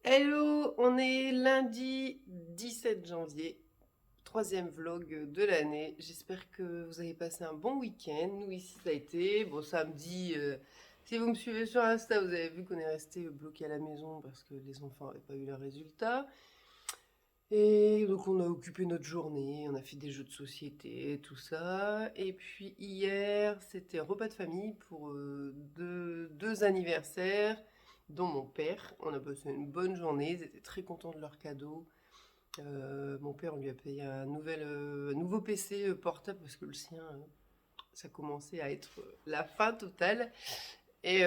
Hello, on est lundi 17 janvier, troisième vlog de l'année. J'espère que vous avez passé un bon week-end. Nous ici ça a été, bon samedi, si vous me suivez sur Insta, vous avez vu qu'on est resté bloqué à la maison parce que les enfants n'avaient pas eu leurs résultats. Et donc on a occupé notre journée, on a fait des jeux de société, tout ça. Et puis hier, c'était un repas de famille pour deux anniversaires, dont mon père. On a passé une bonne journée, ils étaient très contents de leur cadeau. Mon père, on lui a payé un nouveau PC portable parce que le sien, ça commençait à être la fin totale. Et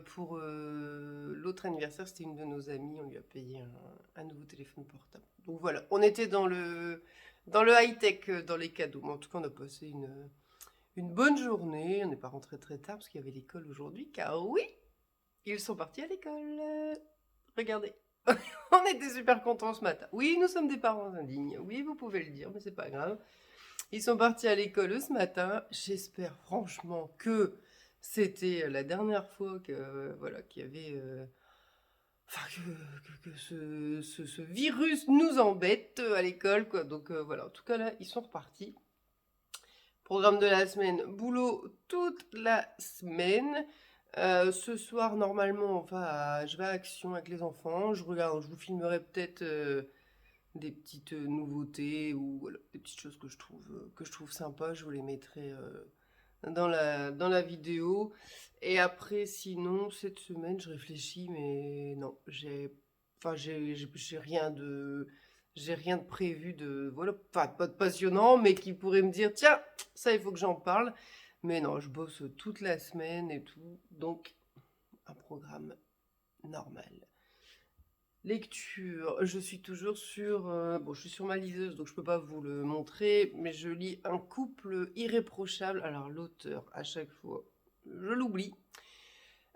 pour l'autre anniversaire, c'était une de nos amies, on lui a payé un nouveau téléphone portable. Donc voilà, on était dans le high-tech, dans les cadeaux. Mais en tout cas, on a passé une bonne journée. On n'est pas rentré très tard parce qu'il y avait l'école aujourd'hui, car oui, ils sont partis à l'école. Regardez. On était super contents ce matin. Oui, nous sommes des parents indignes. Oui, vous pouvez le dire, mais c'est pas grave. Ils sont partis à l'école ce matin. J'espère franchement que c'était la dernière fois que voilà qu'il y avait enfin que ce virus nous embête à l'école quoi. Donc voilà, en tout cas là, ils sont repartis. Programme de la semaine, boulot toute la semaine. Ce soir, normalement, je vais à Action avec les enfants. Je vous filmerai peut-être des petites nouveautés ou voilà, des petites choses que je trouve sympas. Je vous les mettrai dans la vidéo. Et après, sinon, cette semaine, je réfléchis, mais non, j'ai rien de prévu de, voilà, enfin, pas de passionnant, mais qui pourrait me dire, tiens, ça, il faut que j'en parle. Mais non, je bosse toute la semaine et tout, donc un programme normal. Lecture, je suis toujours je suis sur ma liseuse, donc je peux pas vous le montrer, mais je lis Un couple irréprochable. Alors l'auteur, à chaque fois, je l'oublie.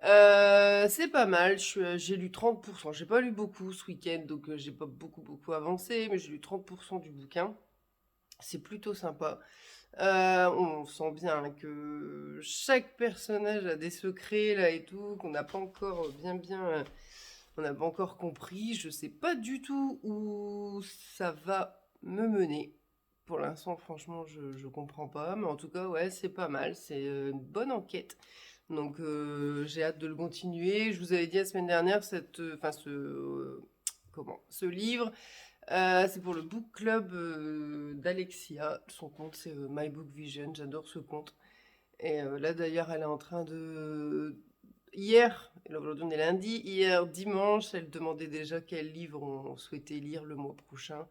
C'est pas mal, j'ai lu 30%. J'ai pas lu beaucoup ce week-end, donc j'ai pas beaucoup avancé, mais j'ai lu 30% du bouquin. C'est plutôt sympa. On sent bien que chaque personnage a des secrets là et tout, qu'on n'a pas encore on n'a pas encore compris. Je sais pas du tout où ça va me mener. Pour l'instant, franchement, je comprends pas. Mais en tout cas, ouais, c'est pas mal. C'est une bonne enquête. Donc, j'ai hâte de le continuer. Je vous avais dit la semaine dernière, ce livre, c'est pour le book club d'Alexia. Son compte, c'est My Book Vision. J'adore ce compte. Et là, d'ailleurs, elle est en train de, hier, aujourd'hui on est lundi, hier dimanche, elle demandait déjà quel livre on souhaitait lire le mois prochain.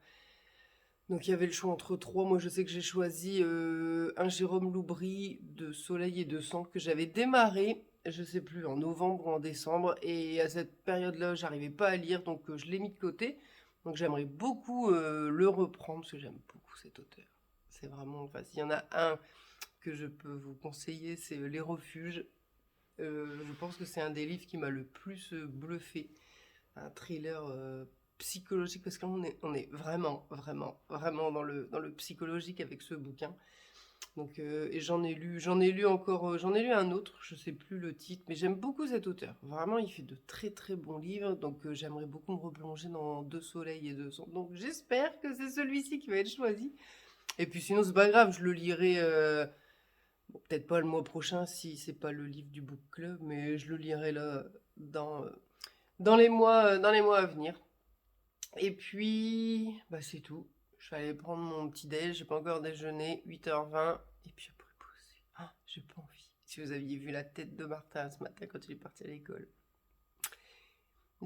Donc il y avait le choix entre trois. Moi je sais que j'ai choisi un Jérôme Loubry de Soleil et de Sang que j'avais démarré, je sais plus, en novembre ou en décembre. Et à cette période-là, j'arrivais pas à lire, donc je l'ai mis de côté. Donc j'aimerais beaucoup le reprendre parce que j'aime beaucoup cet auteur. C'est vraiment, enfin s'il y en a un que je peux vous conseiller, c'est Les Refuges. Je pense que c'est un des livres qui m'a le plus bluffé. Un thriller psychologique, parce qu'on est vraiment dans le psychologique avec ce bouquin. Donc, et j'en ai lu un autre, je sais plus le titre, mais j'aime beaucoup cet auteur. Vraiment, il fait de très très bons livres, donc j'aimerais beaucoup me replonger dans Deux soleils et deux cendres. Donc j'espère que c'est celui-ci qui va être choisi. Et puis sinon, c'est pas grave, je le lirai. Bon, peut-être pas le mois prochain si c'est pas le livre du book club, mais je le lirai là dans les mois à venir. Et puis, bah c'est tout. Je vais aller prendre mon petit déj, j'ai pas encore déjeuné, 8h20, et puis après poser. Ah, j'ai pas envie. Si vous aviez vu la tête de Martin ce matin quand il est parti à l'école.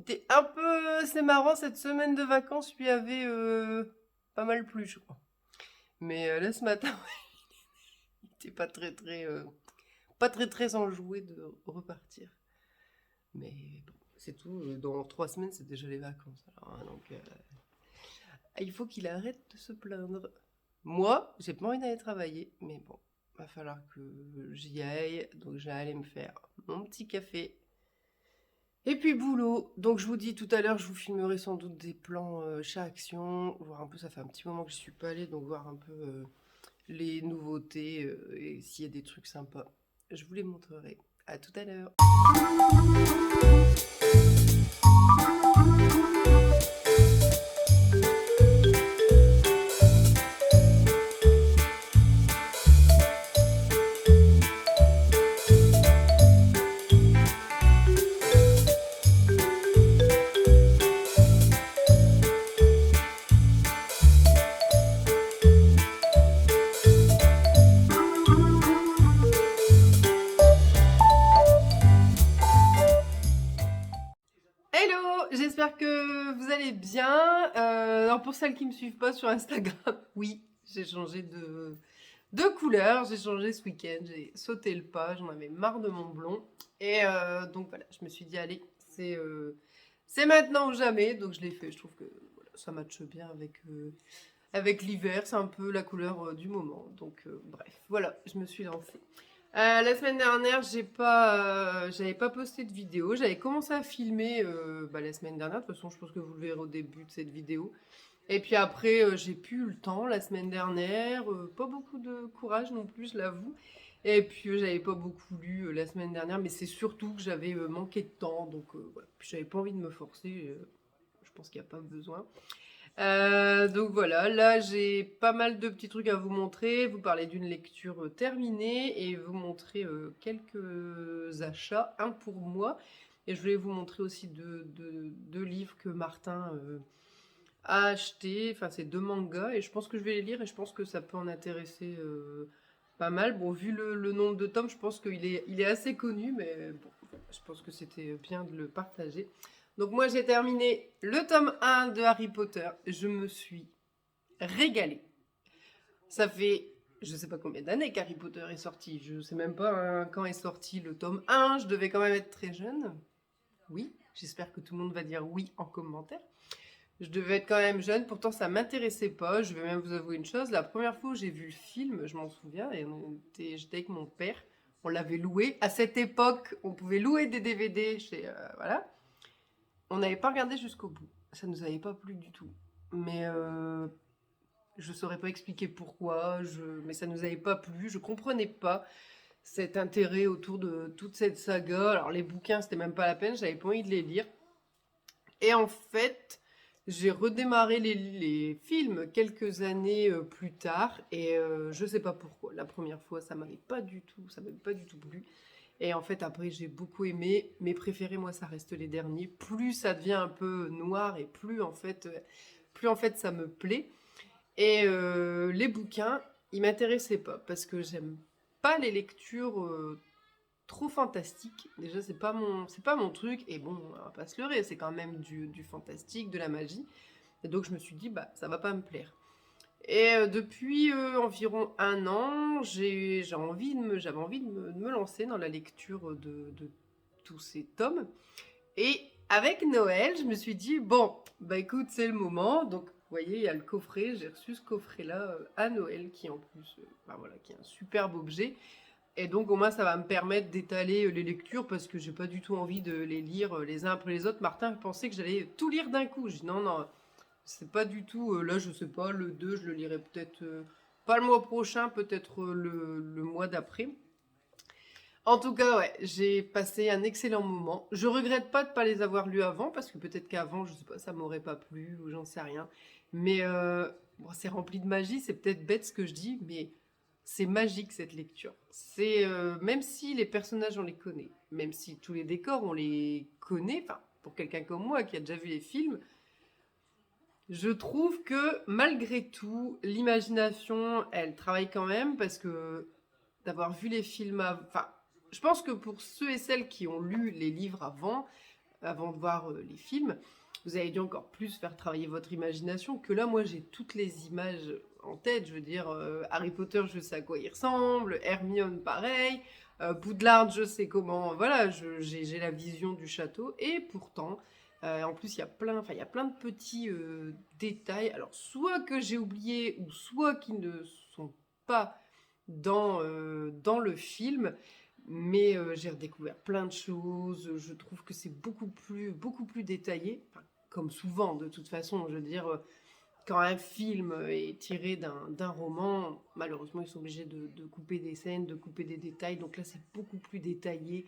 C'est marrant, cette semaine de vacances lui avait pas mal plu, je crois. Mais là ce matin, il était pas très enjoué de repartir. Mais bon, c'est tout. Dans 3 semaines, c'est déjà les vacances. Alors, hein, donc, il faut qu'il arrête de se plaindre. Moi, j'ai pas envie d'aller travailler, mais bon, va falloir que j'y aille. Donc, j'ai allé me faire mon petit café. Et puis boulot. Donc, je vous dis tout à l'heure, je vous filmerai sans doute des plans chez Action. Voir un peu, ça fait un petit moment que je suis pas allée, donc voir un peu les nouveautés et s'il y a des trucs sympas. Je vous les montrerai. À tout à l'heure. Hello, j'espère que vous allez bien. Alors pour celles qui ne me suivent pas sur Instagram, oui, j'ai changé de couleur, j'ai changé ce week-end, j'ai sauté le pas, j'en avais marre de mon blond. Et donc voilà, je me suis dit, allez, c'est maintenant ou jamais, donc je l'ai fait. Je trouve que voilà, ça matche bien avec l'hiver, c'est un peu la couleur du moment. Donc bref, voilà, je me suis lancée. La semaine dernière, j'avais pas posté de vidéo. J'avais commencé à filmer la semaine dernière. De toute façon, je pense que vous le verrez au début de cette vidéo. Et puis après, j'ai plus eu le temps la semaine dernière. Pas beaucoup de courage non plus, je l'avoue. Et puis, j'avais pas beaucoup lu la semaine dernière. Mais c'est surtout que j'avais manqué de temps. Donc, voilà. Puis, j'avais pas envie de me forcer. Je pense qu'il n'y a pas besoin. Donc voilà, là j'ai pas mal de petits trucs à vous montrer, vous parler d'une lecture terminée et vous montrer quelques achats, un pour moi. Et je voulais vous montrer aussi deux livres que Martin a achetés, enfin c'est deux mangas et je pense que je vais les lire et je pense que ça peut en intéresser pas mal. Bon, vu le nombre de tomes, je pense il est assez connu, mais bon, je pense que c'était bien de le partager. Donc moi j'ai terminé le tome 1 de Harry Potter. Je me suis régalée. Ça fait je sais pas combien d'années qu'Harry Potter est sorti. Je sais même pas quand est sorti le tome 1. Je devais quand même être très jeune. Oui, j'espère que tout le monde va dire oui en commentaire. Je devais être quand même jeune, pourtant ça m'intéressait pas. Je vais même vous avouer une chose. La première fois où j'ai vu le film, je m'en souviens, et j'étais avec mon père. On l'avait loué. À cette époque, on pouvait louer des DVD chez... voilà. On n'avait pas regardé jusqu'au bout. Ça nous avait pas plu du tout. Mais je saurais pas expliquer pourquoi. Mais ça nous avait pas plu. Je comprenais pas cet intérêt autour de toute cette saga. Alors les bouquins, c'était même pas la peine. J'avais pas envie de les lire. Et en fait, j'ai redémarré les films quelques années plus tard. Et je sais pas pourquoi. La première fois, ça m'avait pas du tout plu. Et en fait, après, j'ai beaucoup aimé. Mes préférés, moi, ça reste les derniers. Plus ça devient un peu noir et plus en fait ça me plaît. Et les bouquins, ils m'intéressaient pas parce que j'aime pas les lectures trop fantastiques. Déjà, c'est pas mon truc. Et bon, on va pas se leurrer, c'est quand même du fantastique, de la magie. Et donc, je me suis dit, bah, ça va pas me plaire. Et depuis environ un an, j'avais envie de me lancer dans la lecture de tous ces tomes. Et avec Noël, je me suis dit, bon, bah écoute, c'est le moment. Donc, vous voyez, il y a le coffret. J'ai reçu ce coffret-là à Noël, qui en plus, qui est un superbe objet. Et donc, au moins, ça va me permettre d'étaler les lectures parce que j'ai pas du tout envie de les lire les uns après les autres. Martin pensait que j'allais tout lire d'un coup. Je dis non, non, c'est pas du tout. Là, je sais pas, le 2, je le lirai peut-être pas le mois prochain, peut-être le mois d'après. En tout cas, ouais, j'ai passé un excellent moment. Je regrette pas de pas les avoir lus avant parce que peut-être qu'avant, je sais pas, ça m'aurait pas plu ou j'en sais rien. Mais bon, c'est rempli de magie, c'est peut-être bête ce que je dis, mais c'est magique cette lecture. C'est même si les personnages on les connaît, même si tous les décors on les connaît, enfin pour quelqu'un comme moi qui a déjà vu les films, je trouve que malgré tout, l'imagination, elle travaille quand même parce que d'avoir vu les films enfin, je pense que pour ceux et celles qui ont lu les livres avant de voir les films, vous avez dû encore plus faire travailler votre imagination que là, moi, j'ai toutes les images en tête. Je veux dire, Harry Potter, je sais à quoi il ressemble, Hermione, pareil, Poudlard, je sais comment, voilà, j'ai la vision du château, et pourtant, en plus, il y a plein de petits détails, alors soit que j'ai oublié, ou soit qui ne sont pas dans le film, mais j'ai redécouvert plein de choses. Je trouve que c'est beaucoup plus détaillé, enfin, comme souvent de toute façon. Je veux dire, quand un film est tiré d'un roman, malheureusement ils sont obligés de couper des scènes, de couper des détails. Donc là c'est beaucoup plus détaillé.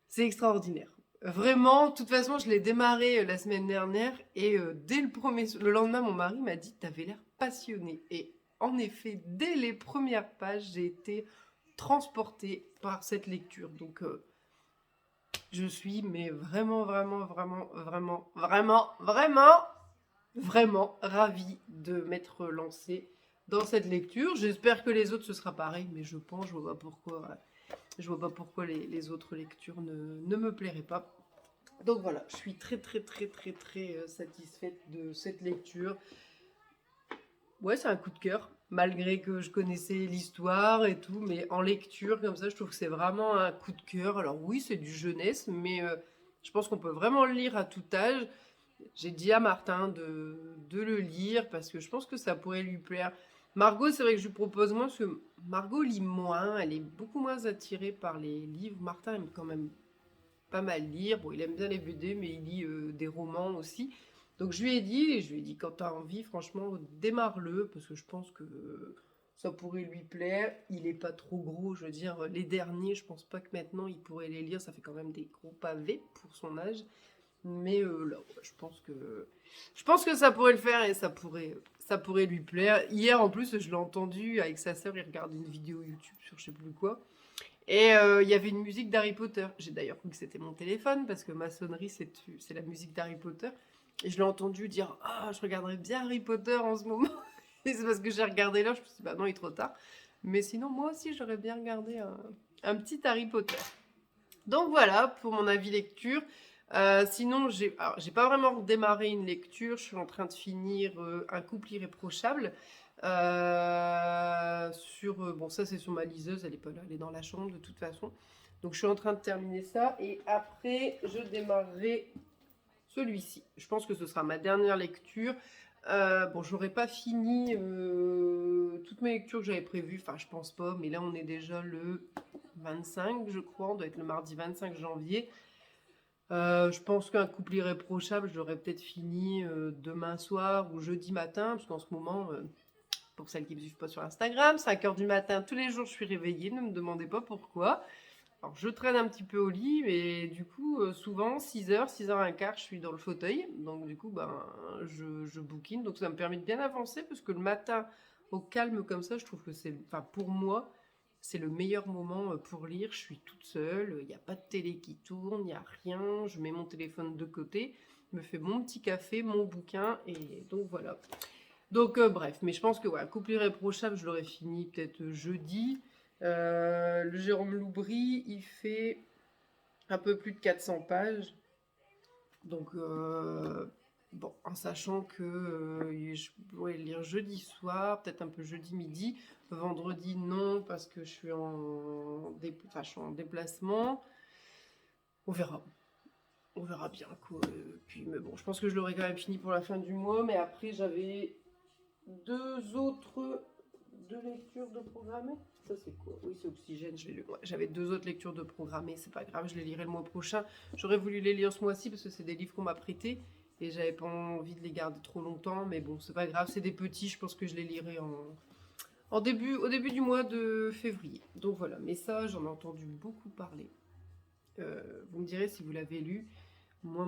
C'est extraordinaire. Vraiment, de toute façon, je l'ai démarré la semaine dernière et dès le lendemain, mon mari m'a dit t'avais l'air passionné. Et en effet, dès les premières pages, j'ai été transportée par cette lecture. Donc, je suis mais vraiment ravie de m'être lancée dans cette lecture. J'espère que les autres ce sera pareil, mais je pense, je vois pas pourquoi les autres lectures ne me plairaient pas. Donc voilà, je suis très très très très très satisfaite de cette lecture. Ouais, c'est un coup de cœur, malgré que je connaissais l'histoire et tout, mais en lecture comme ça, je trouve que c'est vraiment un coup de cœur. Alors oui, c'est du jeunesse, mais je pense qu'on peut vraiment le lire à tout âge. J'ai dit à Martin de le lire parce que je pense que ça pourrait lui plaire. Margot, c'est vrai que je lui propose moins parce que Margot lit moins, elle est beaucoup moins attirée par les livres. Martin aime quand même pas mal lire. Bon, il aime bien les BD, mais il lit des romans aussi. Donc je lui ai dit, quand tu as envie, franchement, démarre-le, parce que je pense que ça pourrait lui plaire. Il est pas trop gros, je veux dire, les derniers, je pense pas que maintenant il pourrait les lire. Ça fait quand même des gros pavés pour son âge. Mais là, ouais, je pense que ça pourrait le faire et ça pourrait lui plaire. Hier, en plus, je l'ai entendu avec sa sœur, il regarde une vidéo YouTube sur je sais plus quoi. Et il y avait une musique d'Harry Potter. J'ai d'ailleurs cru que c'était mon téléphone parce que ma sonnerie, c'est la musique d'Harry Potter. Et je l'ai entendu dire ah, je regarderais bien Harry Potter en ce moment. Et c'est parce que j'ai regardé l'heure, je me suis dit bah non, il est trop tard. Mais sinon, moi aussi, j'aurais bien regardé un petit Harry Potter. Donc voilà pour mon avis lecture. Sinon, j'ai pas vraiment redémarré une lecture. Je suis en train de finir Un couple irréprochable. Bon, ça c'est sur ma liseuse, elle est pas là, elle est dans la chambre de toute façon. Donc je suis en train de terminer ça et après je démarrerai celui-ci. Je pense que ce sera ma dernière lecture. Bon, j'aurais pas fini toutes mes lectures que j'avais prévues, enfin je pense pas, mais là on est déjà le 25, je crois, on doit être le mardi 25 janvier. Je pense qu'un couple irréprochable, je l'aurais peut-être fini demain soir ou jeudi matin, parce qu'en ce moment, pour celles qui ne me suivent pas sur Instagram, 5 h du matin, tous les jours je suis réveillée, ne me demandez pas pourquoi. Alors je traîne un petit peu au lit, mais du coup, souvent 6 h, 6 h 15, je suis dans le fauteuil. Donc du coup, ben, je bouquine. Donc ça me permet de bien avancer, parce que le matin, au calme comme ça, je trouve que c'est, enfin pour moi, c'est le meilleur moment pour lire. Je suis toute seule, il n'y a pas de télé qui tourne, il n'y a rien. Je mets mon téléphone de côté, je me fais mon petit café, mon bouquin, et donc voilà. Donc bref, mais je pense que ouais, couple irréprochable, je l'aurais fini peut-être jeudi. Le Jérôme Loubry, il fait un peu plus de 400 pages. Donc bon, en sachant que je pourrais le lire jeudi soir, peut-être un peu jeudi midi. Vendredi, non, parce que je suis en déplacement. On verra. On verra bien, quoi. Puis, mais bon, je pense que je l'aurai quand même fini pour la fin du mois. Mais après, j'avais deux lectures de programmées. Ça, c'est quoi? Oui, c'est Oxygène, je l'ai lu. Ouais, j'avais 2 autres lectures de programmées, c'est pas grave, je les lirai le mois prochain. J'aurais voulu les lire ce mois-ci parce que c'est des livres qu'on m'a prêtés et j'avais pas envie de les garder trop longtemps, mais bon, c'est pas grave, c'est des petits, je pense que je les lirai au début du mois de février. Donc voilà, mais ça, j'en ai entendu beaucoup parler. Vous me direz si vous l'avez lu. Moi,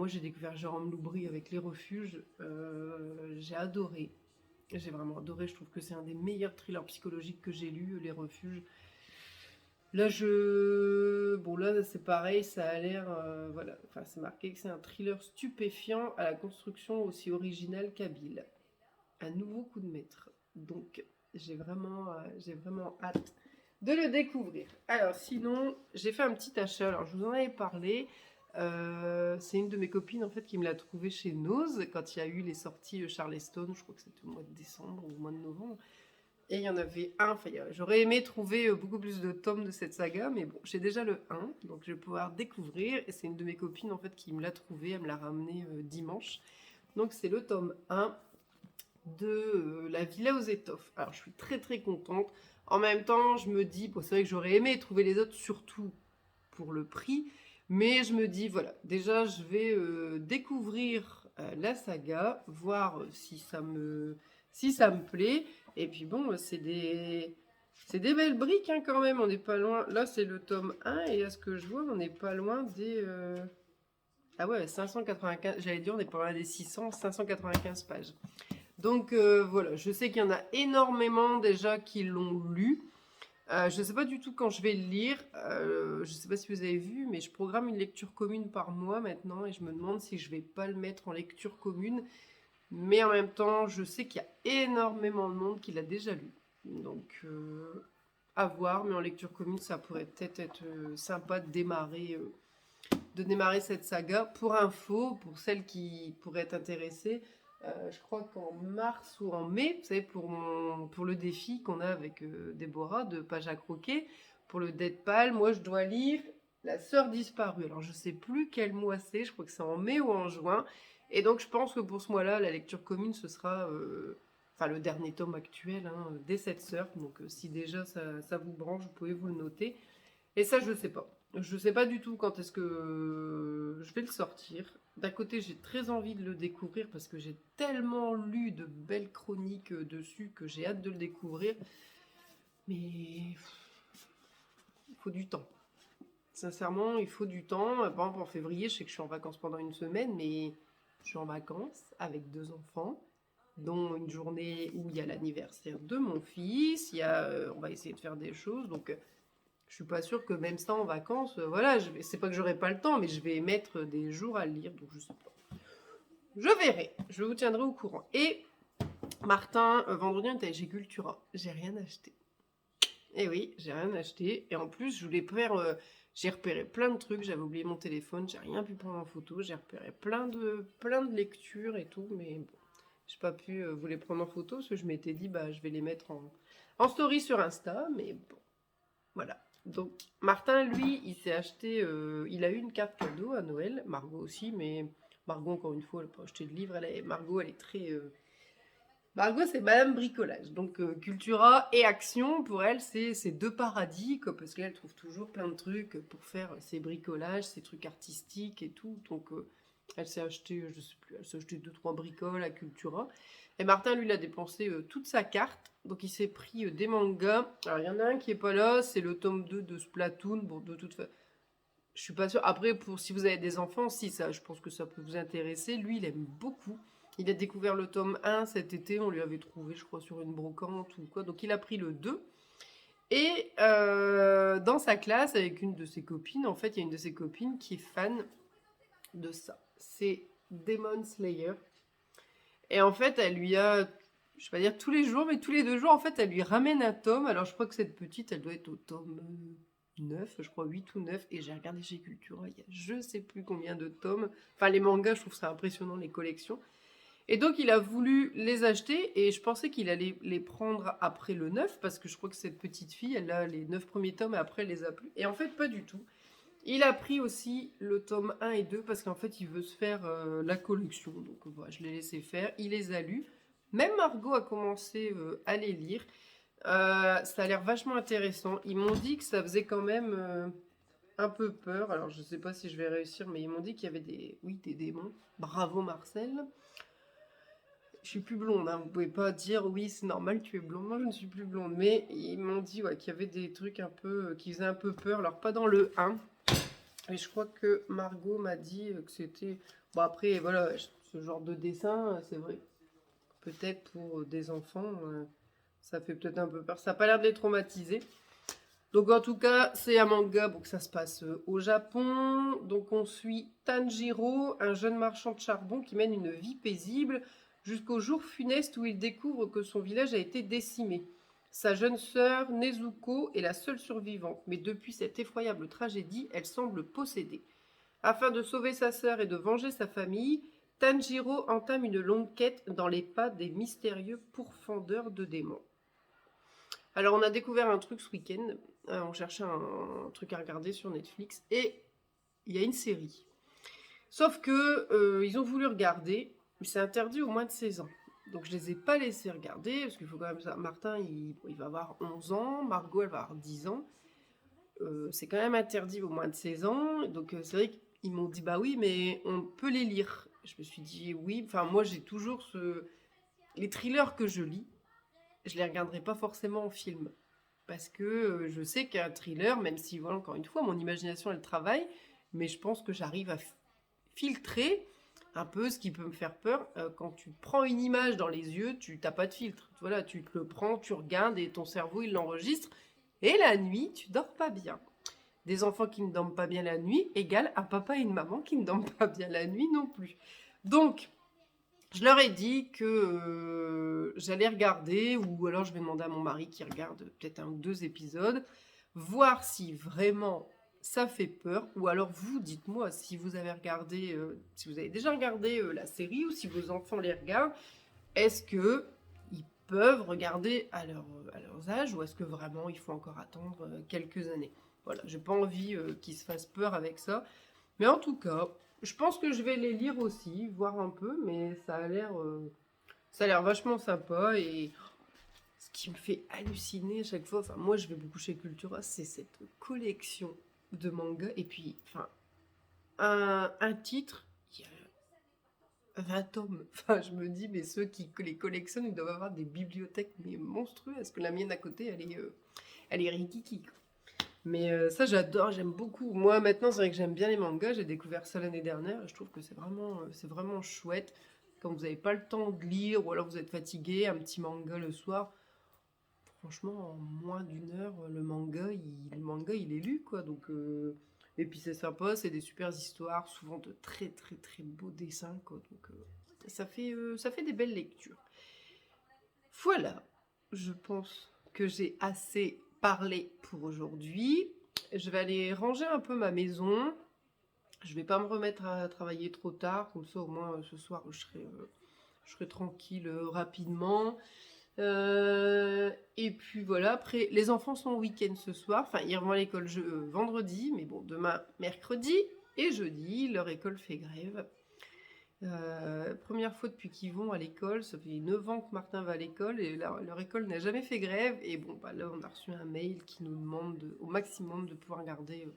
j'ai découvert Jérôme Loubry avec Les Refuges. J'ai adoré. J'ai vraiment adoré. Je trouve que c'est un des meilleurs thrillers psychologiques que j'ai lu, Les Refuges. Bon, là, c'est pareil, ça a l'air. Voilà. Enfin, c'est marqué que c'est un thriller stupéfiant à la construction aussi originale qu'habile. Un nouveau coup de maître. Donc, j'ai vraiment hâte de le découvrir. Alors, sinon, j'ai fait un petit achat. Alors, je vous en avais parlé. C'est une de mes copines en fait qui me l'a trouvé chez Nose quand il y a eu les sorties Charleston, je crois que c'était au mois de décembre ou au mois de novembre. Et il y en avait un, enfin, j'aurais aimé trouver beaucoup plus de tomes de cette saga, mais bon, j'ai déjà le 1, donc je vais pouvoir découvrir. Et c'est une de mes copines en fait qui me l'a trouvé, elle me l'a ramené dimanche. Donc c'est le tome 1 de La Villa aux Étoffes. Alors je suis très très contente. En même temps, je me dis, bon, c'est vrai que j'aurais aimé trouver les autres, surtout pour le prix. Mais je me dis, voilà, déjà je vais découvrir la saga, voir si ça me plaît. Et puis bon, c'est des belles briques hein, quand même, on n'est pas loin. Là c'est le tome 1 et à ce que je vois, on n'est pas loin des... Ah ouais, 595, j'allais dire on n'est pas loin des 595 pages. Donc voilà, je sais qu'il y en a énormément déjà qui l'ont lu. Je ne sais pas du tout quand je vais le lire. Je ne sais pas si vous avez vu, mais je programme une lecture commune par mois maintenant et je me demande si je ne vais pas le mettre en lecture commune. Mais en même temps, je sais qu'il y a énormément de monde qui l'a déjà lu. Donc, à voir. Mais en lecture commune, ça pourrait peut-être être sympa de démarrer de démarrer cette saga. Pour info, pour celles qui pourraient être intéressées, je crois qu'en mars ou en mai, vous savez, pour le défi qu'on a avec Déborah de Page à croquer, pour le Deadpal, moi je dois lire La Sœur disparue. Alors je sais plus quel mois c'est, je crois que c'est en mai ou en juin. Et donc je pense que pour ce mois-là, la lecture commune, ce sera le dernier tome actuel des 7 sœurs. Donc si déjà ça vous branche, vous pouvez vous le noter. Et ça, je sais pas. Je sais pas du tout quand est-ce que je vais le sortir. D'un côté, j'ai très envie de le découvrir parce que j'ai tellement lu de belles chroniques dessus que j'ai hâte de le découvrir. Mais il faut du temps. Sincèrement, il faut du temps. Par exemple, en février, je sais que je suis en vacances pendant une semaine, mais je suis en vacances avec 2 enfants, dont une journée où il y a l'anniversaire de mon fils. On va essayer de faire des choses, donc je suis pas sûre que même ça en vacances, voilà, c'est pas que j'aurai pas le temps, mais je vais mettre des jours à le lire, donc je sais pas. Je verrai, je vous tiendrai au courant. Et Martin, vendredi, on était chez Cultura, j'ai rien acheté. Et oui, j'ai rien acheté. Et en plus, je voulais faire. J'ai repéré plein de trucs. J'avais oublié mon téléphone. J'ai rien pu prendre en photo. J'ai repéré plein de lectures et tout. Mais bon, j'ai pas pu vous les prendre en photo parce que je m'étais dit, bah, je vais les mettre en story sur Insta. Mais bon, voilà. Donc, Martin, lui, il s'est acheté. Il a eu une carte cadeau à Noël. Margot aussi. Mais Margot, encore une fois, elle n'a pas acheté de livre. Margot, elle est très. Margot, c'est Madame Bricolage. Donc, Cultura et Action, pour elle, c'est 2 paradis, quoi, parce qu'elle trouve toujours plein de trucs pour faire ses bricolages, ses trucs artistiques et tout. Donc, elle s'est acheté, je sais plus, elle s'est acheté 2-3 bricoles à Cultura. Et Martin, lui, il a dépensé toute sa carte. Donc, il s'est pris des mangas. Alors, il y en a un qui est pas là, c'est le tome 2 de Splatoon. Bon, de toute façon, je suis pas sûre. Après, si vous avez des enfants, si, ça, je pense que ça peut vous intéresser. Lui, il aime beaucoup. Il a découvert le tome 1 cet été, on lui avait trouvé, je crois, sur une brocante ou quoi. Donc il a pris le 2. Et dans sa classe, avec une de ses copines, en fait, il y a une de ses copines qui est fan de ça. C'est Demon Slayer. Et en fait, elle lui a, je vais pas dire tous les jours, mais tous les 2 jours, en fait, elle lui ramène un tome. Alors je crois que cette petite, elle doit être au tome 9, je crois 8 ou 9. Et j'ai regardé chez Cultura, il y a je sais plus combien de tomes. Enfin, les mangas, je trouve ça impressionnant, les collections. Et donc, il a voulu les acheter et je pensais qu'il allait les prendre après le 9 parce que je crois que cette petite fille, elle a les 9 premiers tomes et après, elle les a plus. Et en fait, pas du tout. Il a pris aussi le tome 1 et 2 parce qu'en fait, il veut se faire la collection. Donc, voilà, je l'ai laissé faire. Il les a lus. Même Margot a commencé à les lire. Ça a l'air vachement intéressant. Ils m'ont dit que ça faisait quand même un peu peur. Alors, je sais pas si je vais réussir, mais ils m'ont dit qu'il y avait des démons. Bravo, Marcel. Je suis plus blonde, hein. Vous pouvez pas dire oui, c'est normal, tu es blonde. Moi, je ne suis plus blonde. Mais ils m'ont dit qu'il y avait des trucs un peu qui faisaient un peu peur. Alors, pas dans le 1. Et je crois que Margot m'a dit que c'était. Bon, après, voilà, ce genre de dessin, c'est vrai. Peut-être pour des enfants, ça fait peut-être un peu peur. Ça n'a pas l'air de les traumatiser. Donc, en tout cas, c'est un manga. Donc, ça se passe au Japon. Donc, on suit Tanjiro, un jeune marchand de charbon qui mène une vie paisible jusqu'au jour funeste où il découvre que son village a été décimé. Sa jeune sœur, Nezuko, est la seule survivante, mais depuis cette effroyable tragédie, elle semble possédée. Afin de sauver sa sœur et de venger sa famille, Tanjiro entame une longue quête dans les pas des mystérieux pourfendeurs de démons. Alors, on a découvert un truc ce week-end, on cherchait un truc à regarder sur Netflix, et il y a une série. Sauf que ils ont voulu regarder, mais c'est interdit au moins de 16 ans. Donc je les ai pas laissés regarder, parce qu'il faut quand même ça. Martin, il va avoir 11 ans, Margot, elle va avoir 10 ans. C'est quand même interdit au moins de 16 ans. Donc c'est vrai qu'ils m'ont dit, bah oui, mais on peut les lire. Je me suis dit, oui, enfin moi j'ai toujours les thrillers que je lis, je les regarderai pas forcément en film. Parce que je sais qu'un thriller, même si, voilà, encore une fois, mon imagination, elle travaille, mais je pense que j'arrive à filtrer un peu ce qui peut me faire peur. Quand tu prends une image dans les yeux, tu n'as pas de filtre. Voilà, tu te le prends, tu regardes et ton cerveau, il l'enregistre. Et la nuit, tu dors pas bien. Des enfants qui ne dorment pas bien la nuit égale un papa et une maman qui ne dorment pas bien la nuit non plus. Donc, je leur ai dit que j'allais regarder, ou alors je vais demander à mon mari qui regarde peut-être 1 ou 2 épisodes, voir si vraiment ça fait peur. Ou alors vous, dites-moi si vous avez regardé, si vous avez déjà regardé la série ou si vos enfants les regardent, est-ce que ils peuvent regarder à leurs âges ou est-ce que vraiment il faut encore attendre quelques années? Voilà, j'ai pas envie qu'ils se fassent peur avec ça. Mais en tout cas, je pense que je vais les lire aussi, voir un peu, mais ça a l'air vachement sympa et ce qui me fait halluciner à chaque fois, enfin moi je vais beaucoup chez Cultura, c'est cette collection de mangas et puis enfin un titre, il y a 20 tomes. Enfin je me dis mais ceux qui les collectionnent, ils doivent avoir des bibliothèques mais monstrueuses. Parce que la mienne à côté, elle est rikiki. Mais ça j'adore, j'aime beaucoup. Moi maintenant c'est vrai que j'aime bien les mangas, j'ai découvert ça l'année dernière et je trouve que c'est vraiment chouette. Quand vous n'avez pas le temps de lire ou alors vous êtes fatigué, un petit manga le soir, franchement, en moins d'une heure, le manga, il est lu, quoi. Donc, et puis c'est sympa, c'est des super histoires, souvent de très très très beaux dessins, quoi. Donc, ça fait des belles lectures. Voilà, je pense que j'ai assez parlé pour aujourd'hui. Je vais aller ranger un peu ma maison. Je vais pas me remettre à travailler trop tard, comme ça au moins ce soir je serai tranquille rapidement. Et puis voilà, après, les enfants sont au week-end ce soir. Enfin, ils vont à l'école vendredi, mais bon, demain, mercredi et jeudi, leur école fait grève. Première fois depuis qu'ils vont à l'école, ça fait 9 ans que Martin va à l'école et leur école n'a jamais fait grève. Et bon, bah là, on a reçu un mail qui nous demande au maximum de pouvoir garder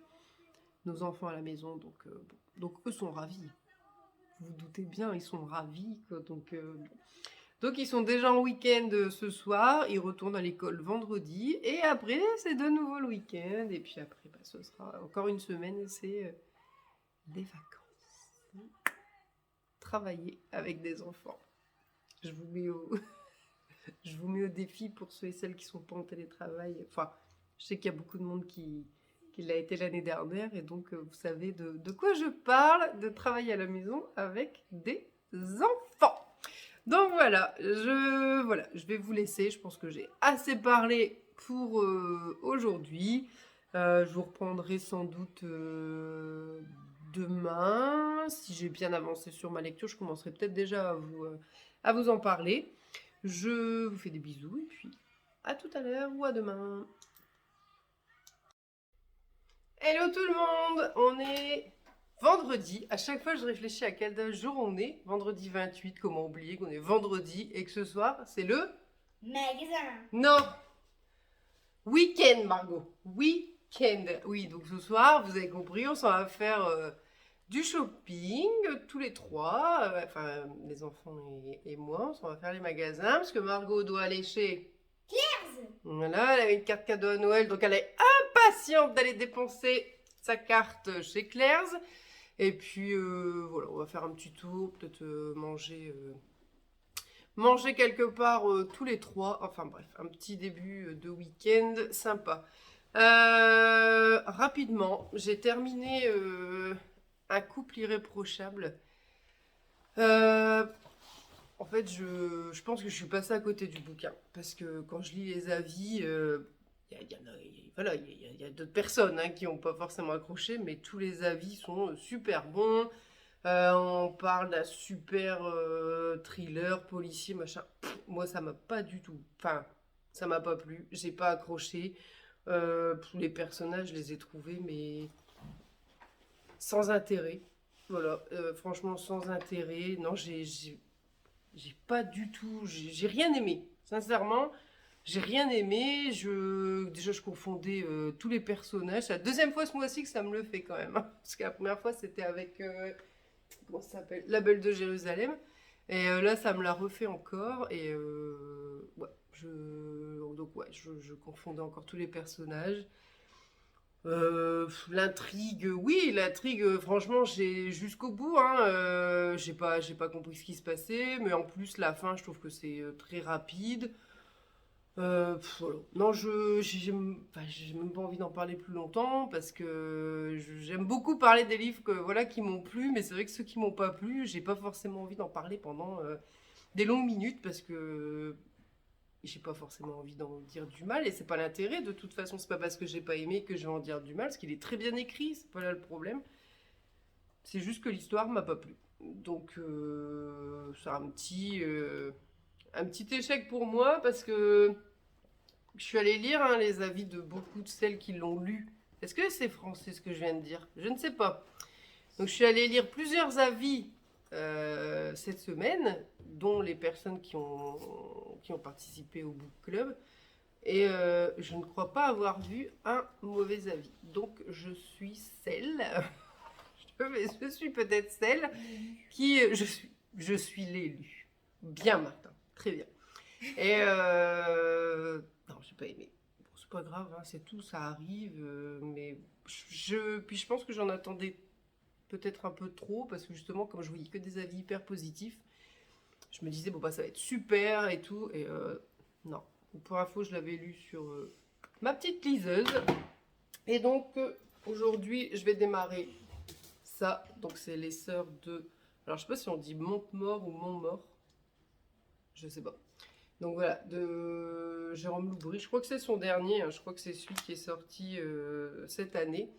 nos enfants à la maison. Donc eux sont ravis. Vous vous doutez bien, ils sont ravis, quoi. Donc ils sont déjà en week-end ce soir, ils retournent à l'école vendredi, et après c'est de nouveau le week-end, et puis après bah, ce sera encore une semaine, et c'est des vacances. Travailler avec des enfants. Je vous mets au, je vous mets au défi pour ceux et celles qui sont pas en télétravail. Enfin, je sais qu'il y a beaucoup de monde qui l'a été l'année dernière, et donc vous savez de quoi je parle, de travailler à la maison avec des enfants. Donc voilà, je vais vous laisser. Je pense que j'ai assez parlé pour aujourd'hui. Je vous reprendrai sans doute demain. Si j'ai bien avancé sur ma lecture, je commencerai peut-être déjà à vous en parler. Je vous fais des bisous et puis à tout à l'heure ou à demain. Hello tout le monde, on est vendredi. À chaque fois, je réfléchis à quel jour on est. Vendredi 28, comment oublier qu'on est vendredi et que ce soir, c'est le... Magasin. Non, week-end, Margot. Week-end. Oui, donc ce soir, vous avez compris, on s'en va faire du shopping, tous les trois. Enfin, les enfants et moi, on s'en va faire les magasins parce que Margot doit aller chez... Voilà, elle avait une carte cadeau à Noël, donc elle est impatiente d'aller dépenser sa carte chez Claire's. Et puis voilà, on va faire un petit tour, peut-être manger quelque part tous les trois. Enfin bref, un petit début de week-end sympa. Rapidement, j'ai terminé un couple irréprochable. Euh, En fait, je pense que je suis passée à côté du bouquin. Parce que quand je lis les avis, voilà, il y a d'autres personnes hein, qui n'ont pas forcément accroché, mais tous les avis sont super bons. On parle d'un super thriller, policier, machin. Moi, ça m'a pas du tout. Enfin, ça m'a pas plu. J'ai pas accroché. Les personnages, je les ai trouvés, mais sans intérêt. Voilà, franchement, sans intérêt. Non, j'ai pas du tout, j'ai rien aimé. Sincèrement, j'ai rien aimé. Déjà, je confondais tous les personnages. C'est la deuxième fois ce mois-ci que ça me le fait quand même, hein. Parce que la première fois, c'était avec, comment ça s'appelle? La Belle de Jérusalem. Et là, ça me l'a refait encore. Et ouais, donc ouais, je confondais encore tous les personnages. L'intrigue, oui, l'intrigue, franchement, j'ai jusqu'au bout, hein, j'ai pas compris ce qui se passait, mais en plus, la fin, je trouve que c'est très rapide. Voilà. Non, enfin, j'ai même pas envie d'en parler plus longtemps parce que j'aime beaucoup parler des livres voilà, qui m'ont plu, mais c'est vrai que ceux qui m'ont pas plu, j'ai pas forcément envie d'en parler pendant des longues minutes parce que j'ai pas forcément envie d'en dire du mal, et c'est pas l'intérêt, de toute façon, c'est pas parce que j'ai pas aimé que je vais en dire du mal, parce qu'il est très bien écrit, c'est pas là le problème. C'est juste que l'histoire m'a pas plu. Donc, c'est un petit échec pour moi, parce que je suis allée lire les avis de beaucoup de celles qui l'ont lu. Est-ce que c'est français ce que je viens de dire? Je ne sais pas. Donc je suis allée lire plusieurs avis cette semaine, dont les personnes qui ont participé au book club. Et je ne crois pas avoir vu un mauvais avis. Donc je suis celle, je suis peut-être celle qui... je suis l'élu. Bien Martin, très bien. Et non, j'ai pas aimé. Bon, c'est pas grave, hein, c'est tout, ça arrive. Mais puis je pense que j'en attendais peut-être un peu trop, parce que justement, comme je voyais que des avis hyper positifs, je me disais, bon, bah ça va être super et tout. Et non. Pour info, je l'avais lu sur ma petite liseuse. Et donc, aujourd'hui, je vais démarrer ça. Donc, c'est les sœurs de... Alors, je sais pas si on dit Montemort ou Montmort. Je sais pas. Donc voilà, de Jérôme Loubry. Je crois que c'est son dernier, hein. Je crois que c'est celui qui est sorti cette année.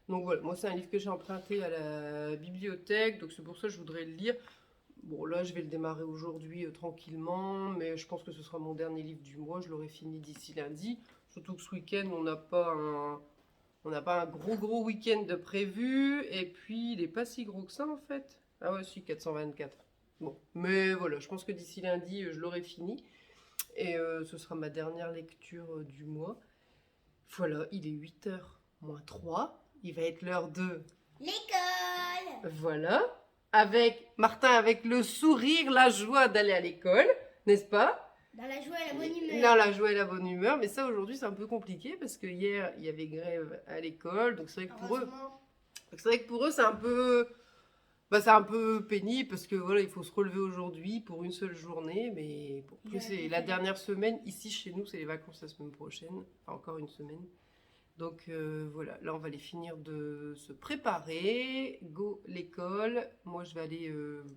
Donc voilà, moi c'est un livre que j'ai emprunté à la bibliothèque, donc c'est pour ça que je voudrais le lire. Bon là, je vais le démarrer aujourd'hui tranquillement, mais je pense que ce sera mon dernier livre du mois. Je l'aurai fini d'ici lundi. Surtout que ce week-end, on n'a pas un gros week-end de prévu. Et puis, il n'est pas si gros que ça en fait. Ah ouais, si, 424. Bon, mais voilà, je pense que d'ici lundi, je l'aurai fini. Et ce sera ma dernière lecture du mois. Voilà, il est 8h moins 3. Il va être l'heure de... L'école. Voilà. Avec Martin, avec le sourire, la joie d'aller à l'école, n'est-ce pas? Dans la joie et la bonne humeur. Dans la joie et la bonne humeur. Mais ça, aujourd'hui, c'est un peu compliqué parce que hier, il y avait grève à l'école. Donc c'est vrai que pour eux, c'est un peu... Bah, c'est un peu pénible parce que voilà, il faut se relever aujourd'hui pour une seule journée. Mais bon, plus c'est la dernière semaine. Ici, chez nous, c'est les vacances la semaine prochaine. Enfin, encore une semaine. Donc voilà, là on va aller finir de se préparer. Go l'école. Moi je vais aller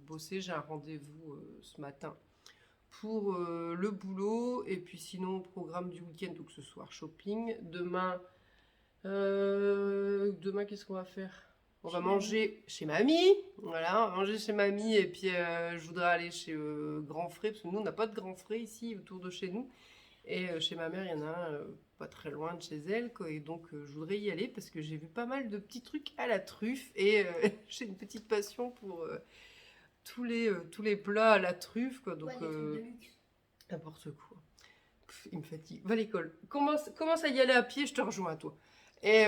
bosser. J'ai un rendez-vous ce matin pour le boulot. Et puis sinon, programme du week-end, donc ce soir shopping. Demain, qu'est-ce qu'on va faire? On va manger chez mamie. Voilà, on va manger chez mamie. Et puis je voudrais aller chez Grand Frais, parce que nous on n'a pas de Grand Frais ici autour de chez nous. Et chez ma mère, il y en a un pas très loin de chez elle, quoi. Et donc je voudrais y aller parce que j'ai vu pas mal de petits trucs à la truffe. Et j'ai une petite passion pour tous les plats à la truffe, quoi. Donc n'importe quoi. Il me fatigue. Va à l'école. Commence à y aller à pied, je te rejoins toi. Et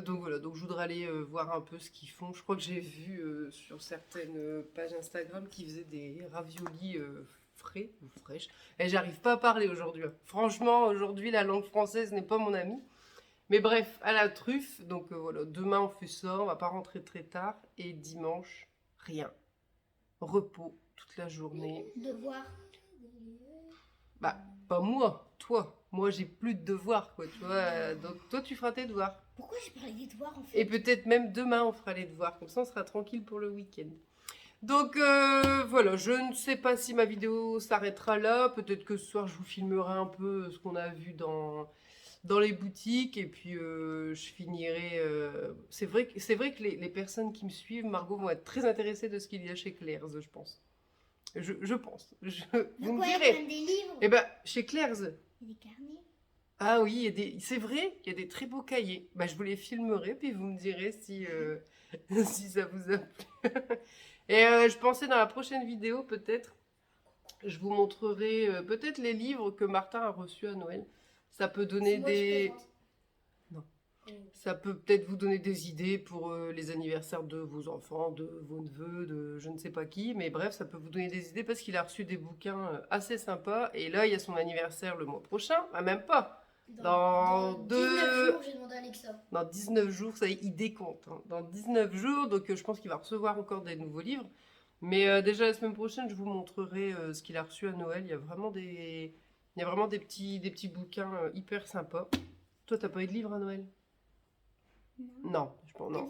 donc voilà, donc je voudrais aller voir un peu ce qu'ils font. Je crois que j'ai vu sur certaines pages Instagram qu'ils faisaient des raviolis frais ou fraîches. Et j'arrive pas à parler aujourd'hui, hein. Franchement, aujourd'hui, la langue française n'est pas mon amie. Mais bref, à la truffe. Donc voilà, demain on fait ça, on va pas rentrer très tard. Et dimanche, rien. Repos toute la journée. Devoir. Bah, pas moi, toi. Moi, j'ai plus de devoirs, quoi, tu vois. Donc, toi, tu feras tes devoirs. Pourquoi j'ai parlé des devoirs en fait? Et peut-être même demain, on fera les devoirs. Comme ça, on sera tranquille pour le week-end. Donc, voilà. Je ne sais pas si ma vidéo s'arrêtera là. Peut-être que ce soir, je vous filmerai un peu ce qu'on a vu dans les boutiques. Et puis, je finirai... C'est vrai que les personnes qui me suivent, Margot, vont être très intéressées de ce qu'il y a chez Claire's, je pense. Je pense. Vous me direz. Même des livres. Eh ben, chez Claire's. Il y a des carnets. Ah oui, c'est vrai, il y a des très beaux cahiers. Bah, je vous les filmerai, puis vous me direz si, si ça vous a plu. Et je pensais dans la prochaine vidéo, peut-être, je vous montrerai peut-être les livres que Martin a reçus à Noël. Ça peut donner des... Non. Ça peut peut-être vous donner des idées pour les anniversaires de vos enfants, de vos neveux, de je ne sais pas qui. Mais bref, ça peut vous donner des idées parce qu'il a reçu des bouquins assez sympas. Et là, il y a son anniversaire le mois prochain. Ah, même pas. Dans 19 jours, j'ai demandé à Alexa. Dans 19 jours, ça y est, il décompte. Hein. Dans 19 jours, donc je pense qu'il va recevoir encore des nouveaux livres. Mais déjà la semaine prochaine, je vous montrerai ce qu'il a reçu à Noël. Il y a vraiment des petits bouquins hyper sympas. Toi, t'as pas eu de livre à Noël? Non, je pense non.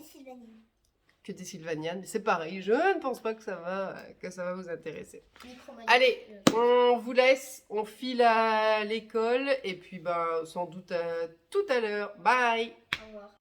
que des Sylvanianes. Mais c'est pareil, je ne pense pas que ça va vous intéresser. Micro-magnétique. Allez, on vous laisse, on file à l'école et puis ben, sans doute à tout à l'heure. Bye! Au revoir.